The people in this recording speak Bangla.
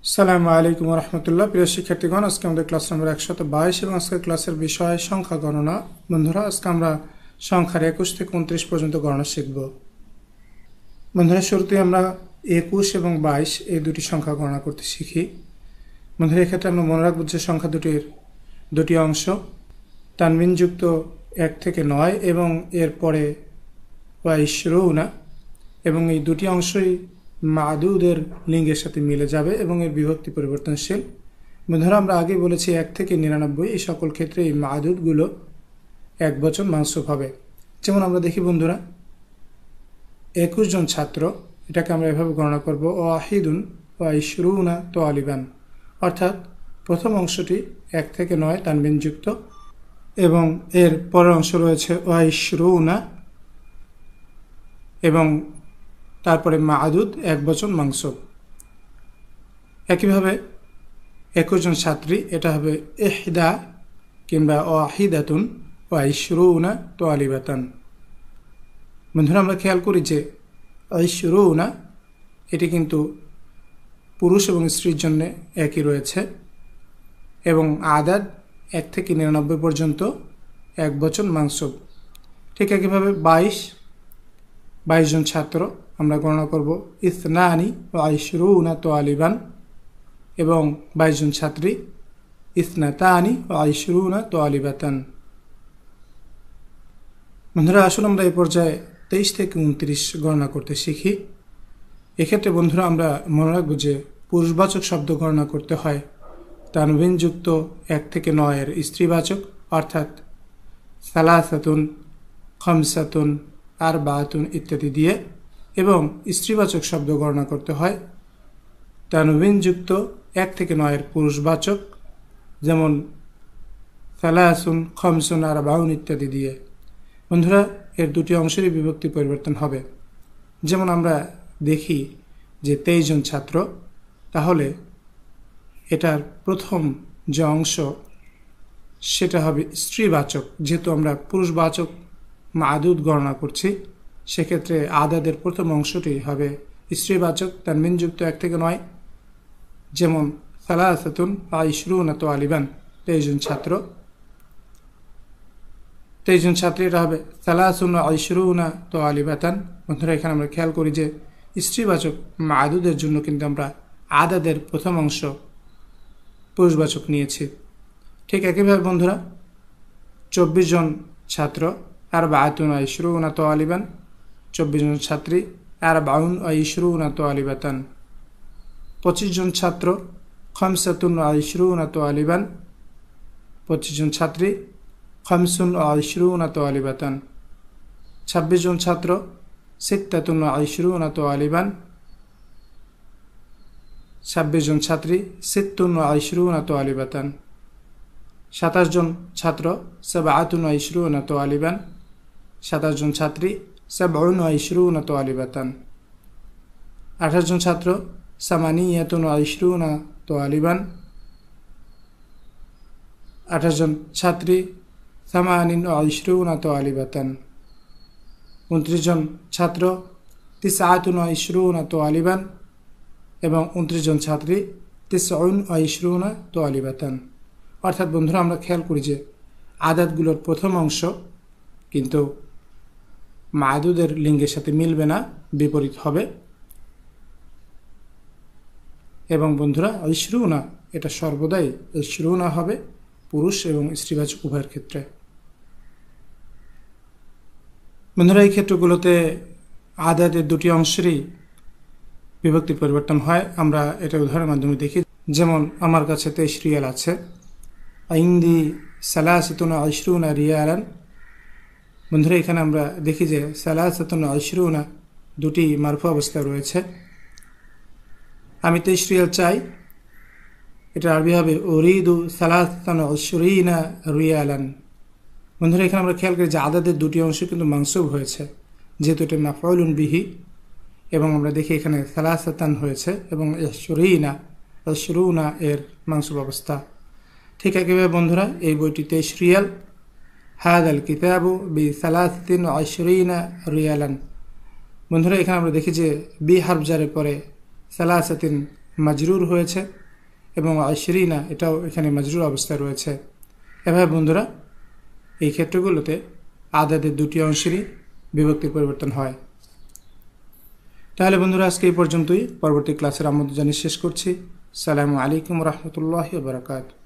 আসসালামু আলাইকুম রহমতুল্লাহ। প্রিয় শিক্ষার্থীগণ, আজকে আমাদের ক্লাস নম্বর 122 এবং আজকের ক্লাসের বিষয় সংখ্যা গণনা। বন্ধুরা, আজকে আমরা সংখ্যার 21 থেকে 29 পর্যন্ত গণনা শিখব। বন্ধুরা, শুরুতে আমরা 21 এবং 22 এই দুটি সংখ্যা গণনা করতে শিখি। বন্ধুরা, এক্ষেত্রে আমরা মনে রাখবো যে সংখ্যা দুটির দুটি অংশ তানবিনযুক্ত 1 থেকে 9 এবং এর পরে ওয়াইশরুনা, এবং এই দুটি অংশই মাদুদের লিঙ্গের সাথে মিলে যাবে এবং এর বিভক্তি পরিবর্তনশীল। বন্ধুরা, আমরা আগে বলেছি 1 থেকে 99 এই সকল ক্ষেত্রে এই মাদুদগুলো একবচন মানসুব হবে। যেমন আমরা দেখি বন্ধুরা, 21 জন ছাত্র, এটাকে আমরা এভাবে গণনা করব ওয়াহিদুন ওয়াইশরুনা তোয়ালিবান, অর্থাৎ প্রথম অংশটি 1 থেকে 9 তানবিনযুক্ত এবং এর পরের অংশ রয়েছে ওয়াইশরুনা এবং তারপরে মাদুদ একবচন মানসুব। একইভাবে 21 জন ছাত্রী, এটা হবে ইহদা কিংবা ওয়াহিদাতুন ওয়াইশরুনা তোয়ালিবাতান। বন্ধুরা, আমরা খেয়াল করি যে ওয়াইশরুনা এটি কিন্তু পুরুষ এবং স্ত্রীর জন্য একই রয়েছে এবং আদাদ 1 থেকে 99 পর্যন্ত একবচন মানসুব। ঠিক একইভাবে 22 জন ছাত্র আমরা গণনা করব ইসনানি ওয়াইশরুনা তোয়ালিবান এবং 22 জন ছাত্রী ইসনাতানি ওয়াইশরুনা তোয়ালিবাতান। বন্ধুরা, আসলে আমরা এই পর্যায়ে 23 থেকে 29 গণনা করতে শিখি। এক্ষেত্রে বন্ধুরা, আমরা মনে রাখবো যে পুরুষবাচক শব্দ গণনা করতে হয় তানবিনযুক্ত 1 থেকে 9 এর স্ত্রীবাচক, অর্থাৎ সালাসাতুন, খামসাতুন, আরবাতুন ইত্যাদি দিয়ে, এবং স্ত্রীবাচক শব্দ গণনা করতে হয় তানবিনযুক্ত 1 থেকে 9 এর পুরুষবাচক, যেমন সালাসুন, খামসুন, আরবাউন ইত্যাদি দিয়ে। বন্ধুরা, এর দুটি অংশেরই বিভক্তি পরিবর্তন হবে। যেমন আমরা দেখি যে 23 জন ছাত্র, তাহলে এটার প্রথম যে অংশ সেটা হবে স্ত্রীবাচক। যেহেতু আমরা পুরুষবাচক মাদুদ গণনা করছি, সেক্ষেত্রে আদাদের প্রথম অংশটি হবে স্ত্রীবাচক তানবিনযুক্ত 1 থেকে 9, যেমন সালাসাতুন ওয়াইশরুনা তোয়ালিবান, 23 জন ছাত্র, 23 জন ছাত্রী, এটা হবে সালাসুন ওয়াইশরুনা তোয়ালিবাতান। বন্ধুরা, এখানে আমরা খেয়াল করি যে স্ত্রীবাচক মাদুদের জন্য কিন্তু আমরা আদাদের প্রথম অংশ পুরুষবাচক নিয়েছি। ঠিক একইভাবে বন্ধুরা, 24 জন ছাত্র আরবাতুন ওয়াইশরুনা তোয়ালিবান, 24 জন ছাত্রী আরবাউন ওয়াইশরুনা তোয়ালিবাতান। 25 জন ছাত্র খামসাতুন ওয়াইশরুনা তোয়ালিবান, 25 জন ছাত্রী খামসুন ওয়াইশরুনা তোয়ালিবাতান। 26 জন ছাত্র সিত্তাতুন ওয়াইশরুনা তোয়ালিবান, 26 জন ছাত্রী সিত্তুন ওয়াইশরুনা তোয়ালিবাতান। 27 জন ছাত্র সাবআতুন ওয়াইশরুনা তোয়ালিবান, 27 জন ছাত্রী সাবউন ওয়াইশরুনা তোয়ালিবাতান। 28 জন ছাত্র সামানিয়াতুন ওয়াইশরুনা তোয়ালিবান, 28 জন ছাত্রী সামানিন ওয়াইশরুনা তোয়ালিবাতান। 29 জন ছাত্র তিসআতুন ওয়াইশরুনা তোয়ালিবান এবং 29 জন ছাত্রী তিসউন ওয়াইশরুনা তোয়ালিবাতান। অর্থাৎ বন্ধুরা, আমরা খেয়াল করি যে আদাদগুলোর প্রথম অংশ কিন্তু মাদুদের লিঙ্গের সাথে মিলবে না, বিপরীত হবে। এবং বন্ধুরা, ওয়াইশরুনা এটা সর্বদাই ওয়াইশরুনা হবে পুরুষ এবং স্ত্রীবাচক উভয়ের ক্ষেত্রে। বন্ধুরা, এই ক্ষেত্রগুলোতে আদাদের দুটি অংশেরই বিভক্তি পরিবর্তন হয়। আমরা এটা উদাহরণের মাধ্যমে দেখি। যেমন আমার কাছে 23 রিয়াল আছে, আইন্দি সালাসাতুন ওয়াইশরুনা রিয়ালান। বন্ধুরা, এখানে আমরা দেখি যে সালাসাতুন ওয়াইশরুনা দুটি মারফু অবস্থায় রয়েছে। আমি 23 রিয়াল চাই, এটা আরবি হবে উরিদু সালাসাতুন ওয়াইশরিনা রিয়ালান। বন্ধুরা, এখানে আমরা খেয়াল করি যে আদাদের দুটি অংশ কিন্তু মানসুব হয়েছে, যেহেতু এটা মাফউলুন বিহি, এবং আমরা দেখি এখানে সালাসাতান হয়েছে এবং ওয়াইশরুনা এর মানসুব অবস্থা। ঠিক একইভাবে বন্ধুরা, এই বইটি 23 রিয়াল, হাদাল কিতাবু বিসালাসাতিন ওয়াইশরিনা রিয়ালান। বন্ধুরা, এখানে আমরা দেখি যে বি হারফ জারের পরে সালাসাতিন মাজরুর হয়েছে এবং আশরিনা এটাও এখানে মাজরুর অবস্থায় রয়েছে। এভাবে বন্ধুরা এই ক্ষেত্রগুলোতে আদাদের দুটি অংশেরই বিভক্তির পরিবর্তন হয়। তাহলে বন্ধুরা আজকে এই পর্যন্তই। পরবর্তী ক্লাসের আমন্ত্রণ জানিয়ে শেষ করছি। সালামু আলাইকুম রহমতুল্লাহি ওয়া বারাকাতুহু।